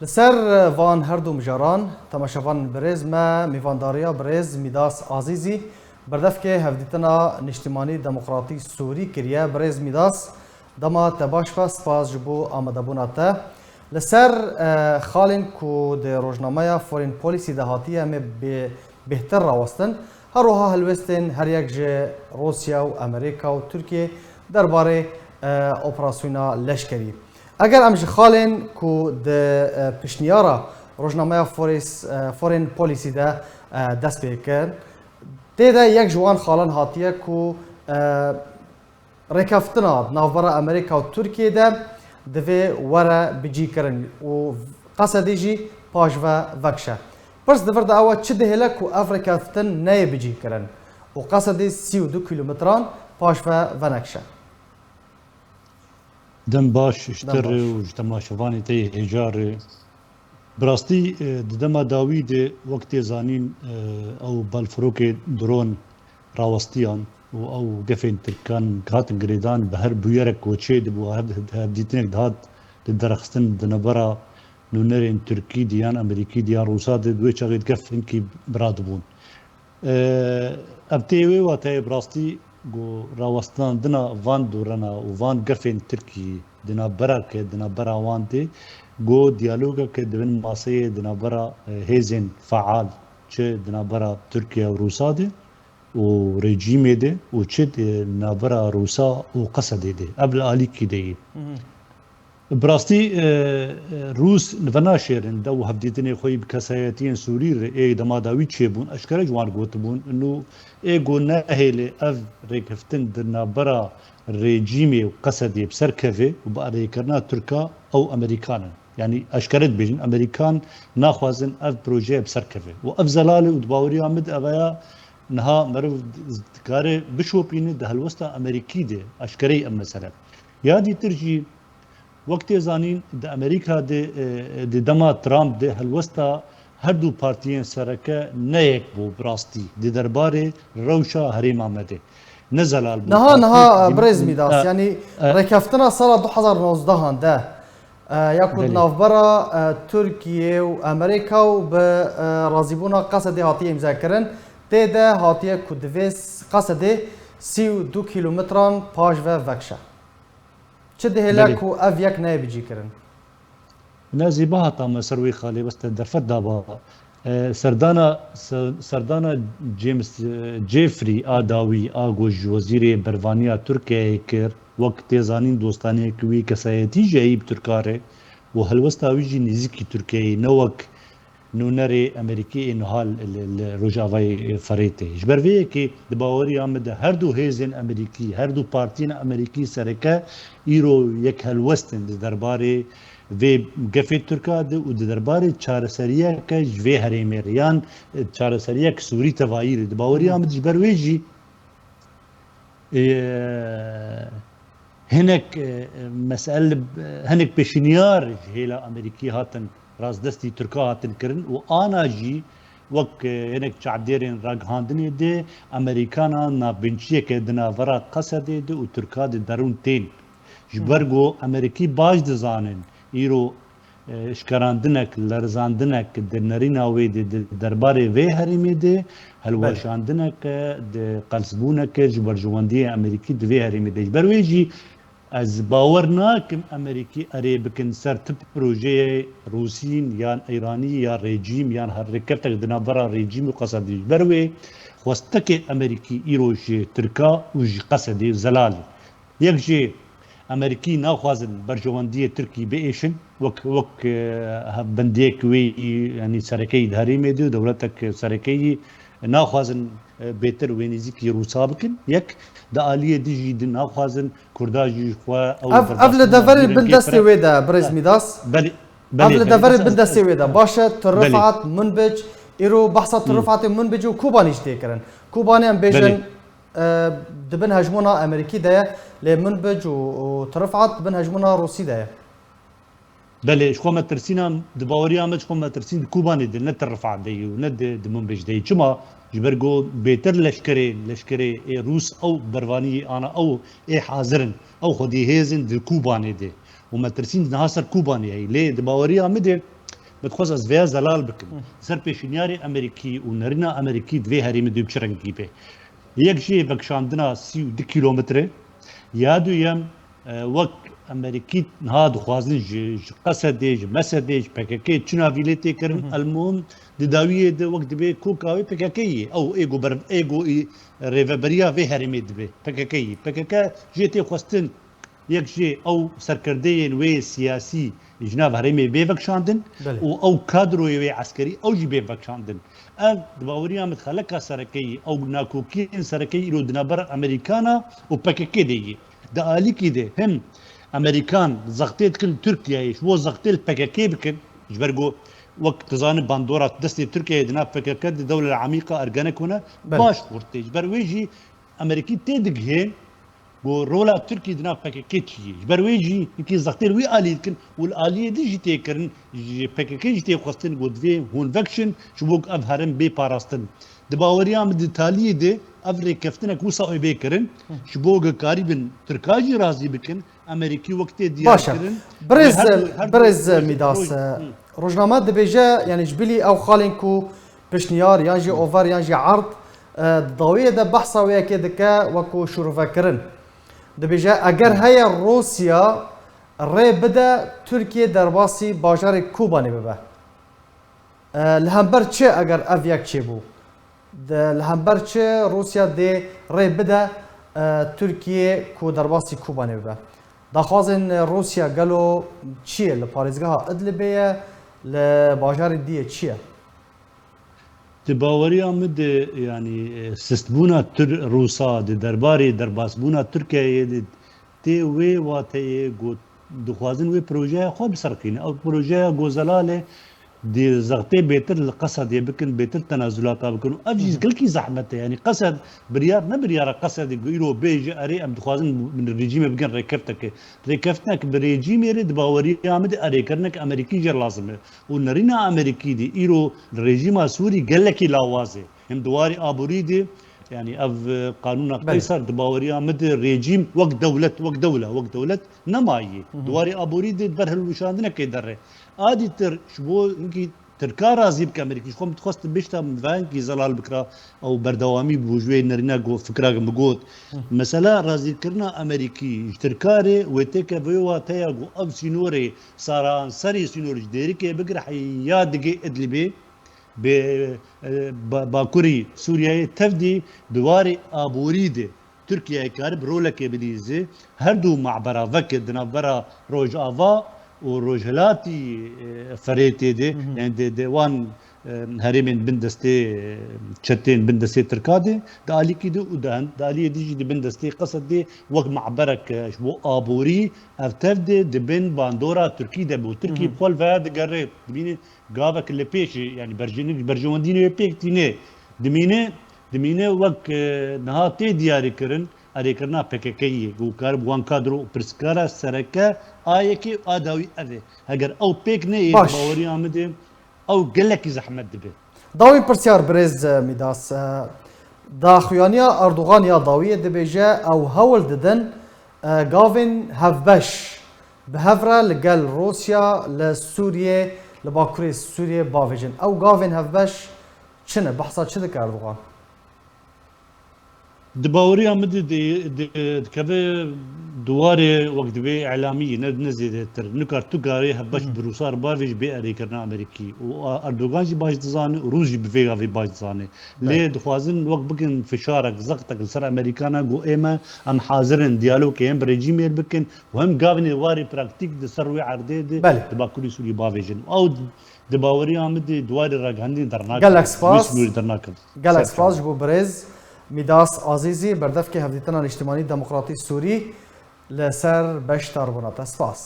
لسر وان هردو مجاران تماشاوان برز ما میوانداریا برز میداس عزیزی بردف که هفدیتنا نشتیمانی دموکراتی سوری کریه برز میداس دما تباش و سپاس جبو آمده بوناته لسر خالن کو ده روزنامه فورین پولیسی دهاتی همه بهتر راوستن هر روها هلوستن هر یک جه روسیا و امریکا و ترکیه درباره اپراسیونا لشکری اگر امش خالن کو ده پشنیارا روزنامه فورین پولیسی ده دست بکن تیده یک جوان خالن هاتیه کو رکفتنا نافبرا امریکا و ترکیه ده دوی وره بجی کرن و قصدی جی پاش و وکشه پس دفرد اوا چه دهله کو افریکا فتن نه بجی کرن و قصدی 32 کیلومتران پاش و ونکشه دم باش اشتر و تماشوانی تی هجار براستی دما داوید وقت زانین او بالفروک درون راوستیان و او گفین ترکان گاتن گریدان به هر بویرک و چه دبو هدیتنک دهات درخستن دنبرا نونرین ترکی دیان امریکی دیان روسا دوی چاقید گفن کی برادبون ابتیوی و تای براستی گو راوستان دنا وان دورنا و وان گفن ترکی دنا برا که دنا برا وان دی گو دیالوگا که دون ماسه دنا برا هیزن فعال چه دنا برا ترکیه و روسا دی و رژیم ده و چه نابرا روسا و قصد ده قبل آلی کی ده براستی روس نفناشرن دو هفدیتنی خوی بکسایتین سوری ر ای دماداوی چه بون اشکال جوان گوت بون انو ای گو نهیل اف ریکفتن در نابرا رژیم و قصد بسر کفه و با ریکرنا ترکا او امریکان يعني اشكرت بيجن امريكان ناخوازن اف بروجي بسر كفه و اف زلال و دباوري عمد ابايا نها مرو كاره بشوبين ده هلوستا امريكي ده اشكري ام مثلا يادي ترجي وقت زانين ده امريكا ده دما ترامب ده هلوستا هردو بارتيين سركه نيك بو براستي ده درباره روشا هريم عمده نزلال نها برز ميداس يعني ركفتنا سنه 2019 ده ياخذ نافبرا تركيا وامريكا وبرازيبونا قصدي هاتيه مذاكرن تيدا هاتيه كودفيس قصدي 32 كيلومتران باج و وكشه چه هلاك و افيك نه بيجي كرن نازي باهتا مسروي خالي بس درفت دابا سردانا جيمس جيفري آداوي آغوش وزير برفانيا تركيا كر وقت زانين دوستاني كوي كسايتي جايب تركاره وهلوستا ويجي نزيكي تركيا نوك نونري امريكي انهال الروجافاي فريتي جبروي كي دباوري عمد هردو هيزن امريكي هردو بارتين امريكي سركه ايرو يك هلوستن درباري في قفي تركا و درباري چارسريا ك جوي هريميريان چارسريا ك سوري تواير دباوري عمد جبروي جي هناك مسألة هناك بشنيار هيلا امريكي هاتن راس دستي تركا هاتن كرن وانا جي وك هناك شعديرين راغهاندني دي امريكانا نا بنشيه كدنا ورا قصدي دي و تركا دي درون تين جبرغو امريكي باج دزانن ايرو اشكراندنك لرزاندنك دنرينا وي دي درباري وي هريمي دي هلواشاندنك دي قلسبونك جبرجواندي امريكي دي وي هريمي دي جبرويجي از باورناكم امريكي اريبكن سرت بروجي روسين يان ايراني يا ريجيم يان حركتك دنا برا ريجيم قصدي بروي خوستك امريكي ايروجي تركا وج قصدي زلال يكجي امريكي ناخذن برجوانديه تركي بايشن وك بنديك وي يعني سركي دهريمي دي دولتك سركي ناخذن بيتر وينيزيكي روسا بكن يك دا آلية ديجي دي ناخذن كرداجي خوا او قبل دفر بندستي ويدا برز ميداس قبل دفر بندستي ويدا باشا ترفعت منبج ايرو بحثا ترفعت منبج وكوبانيش تيكرن كوباني ام بيجن دبن هجمونا امريكي دايا لمنبج وترفعت بن هجمونا روسي دايا بله شخو ما ترسينا دباوري عمد شخو ما ترسين كوباني دي نت الرفع دي وند منبج دي چما جبرگو بيتر لشكري روس او برفاني انا او حاضرن او خدي هيزن دي كوباني دي وما ترسين نهاسر كوباني هي ليه دباوري عمد بتخوز از ویا زلال بکن سر پیشنیاری امریکی و نرینا امریکی دوی هریم دوی بچرنگی به یک جی بکشاندنا 32 کیلومتره یادو یم وقت امریکی نهاد خوازن قصدیج مسدیج پککی چنا ویلیتی کرن المهم دداویه ده وقت به کوکاوی پککی او ایگو بر ایگو ریوبریا وی هرمی دبه پککی جیتی خواستن یک جی او سرکردین وی سیاسی جناب هرمی بیفکشاندن و او کادروی وی عسکری او جی بیفکشاندن ام دباوریا متخلقه سرکی او ناکوکین سرکی رو دنابر امریکانا و پککی دیگی ده آلی کی ده هم امریکان زغطيت كل تركيا ايش و زغطيل بككي بكن جبرجو وقت تزان باندورا دستي تركيا دنا بككي الدوله العميقه ارجانك هنا باش قرتي جبرويجي امريكي تدق هين و رولا تركي دنا بككي تشي جبرويجي كي زغطيل وي الي كن والاليه دي جيتي كرن بككي جيتي خاصتن غودفي هون فاكشن شبوك افهرن بي باراستن دباوريا مد تاليه دي افري كفتنك وصا بيكرن شبوك قريبا تركاجي رازي بكن امريكي وقت ديال باشا برز ميداس روجنامه دبيجا يعني جبلي او خالنكو بشنيار يانجي اوفر يانجي عرض ضويه ده بحثه ويا كدكا وكو شروفكرن دبيجا اگر هيا روسيا ري بدا تركيا درباسي باجار كوباني ببا الهمبر تشي اگر افياك تشيبو الهمبر تشي روسيا دي ري بدا تركيا كو درباسي كوباني ببا داخوازن روسيا قالوا تشي لباريزغا ادلبيه لباجار دي تشي تباوريا مد يعني سستبونا روسا دي درباري درباسبونا تركيا تي وي واتي جو دخوازن وي بروجي خو بسرقين او بروجي غوزلاله دي زغطي بيتر القصد يبكن بيتر تنازلات بكن افجيز كلكي زحمته يعني قصد بريار ما بريار قصد يقولوا بيجي اري ام دخوازن من الرجيم بكن ريكفتك بريجيم يريد باوري عمد اري كرنك امريكي جر لازم ونرينا امريكي دي ايرو الرجيم السوري قال لك لاوازي هم دواري ابوري دي يعني اف قانون قيصر دباوري عمد الرجيم وقت دوله نماي دواري ابوري دي برهل وشاندنا كيدره عادي تر شبو انكي تركا رازي بك امريكي شكون تخصت بيشتا فانكي زلال بكرا او بردوامي بوجوي نرينا جو فكرا مقود مثلا رازي كرنا امريكي تركاري ويتيكا فيوا تايا جو اب سينوري صار سري سينوري جديري كي بقرا حيا دقي ادلبي باكوري سوريا تفدي دواري ابوريدي تركيا كارب رولك بليزي هردو معبرا فك دنابرا روج افا وروجلاتي فريتي دي يعني دي وان هرمين بندستي تشتين بندستي تركادي دالي كيدو ودان دالي ديجي دي بندستي قصد دي وقت معبرك شبو ابوري افتفدي دي بن باندورا تركي دي بو تركي بقول فهد قريت دميني قابك اللي بيشي يعني برجونديني بيك تيني دميني وقت نهاتي دياري كرن اري کرنا پککی گو کار وان کادرو پرسکارا سرکه آیکی آداوی اوه اگر او پیک نه باوری آمده او گلکی زحمت دبه داوی پرسیار برز میداس دا خویانیا اردوغان یا داوی دبیجه او هول ددن گاوین هفبش به هفره لگل روسیا لسوریه لباکوری سوریه باویجن او گاوین هفبش چنه بحثا چه دک اردوغان دباوري عمد كذا دواري وقت بي اعلامي نزيد تر نكر تجاري هبش بروسار بافيج بي اري كرنا امريكي واردوغان جي باج تزاني وروسي بفيغا في باج تزاني ليه دخوازن وقت بكن فشارك زقتك لسر امريكانا جو ايما ام حاضرين ديالوج ام بريجيم بكن وهم قابني واري براكتيك دسروي عردي دباكوري سوري بافيجن او دباوري عمد دواري راغاندي درناك جالاكس فاز جو بريز ميداس عزيزي بردفكي هفديتنا الاجتماعي الديمقراطي السوري لسر بشتر بنات اسفاس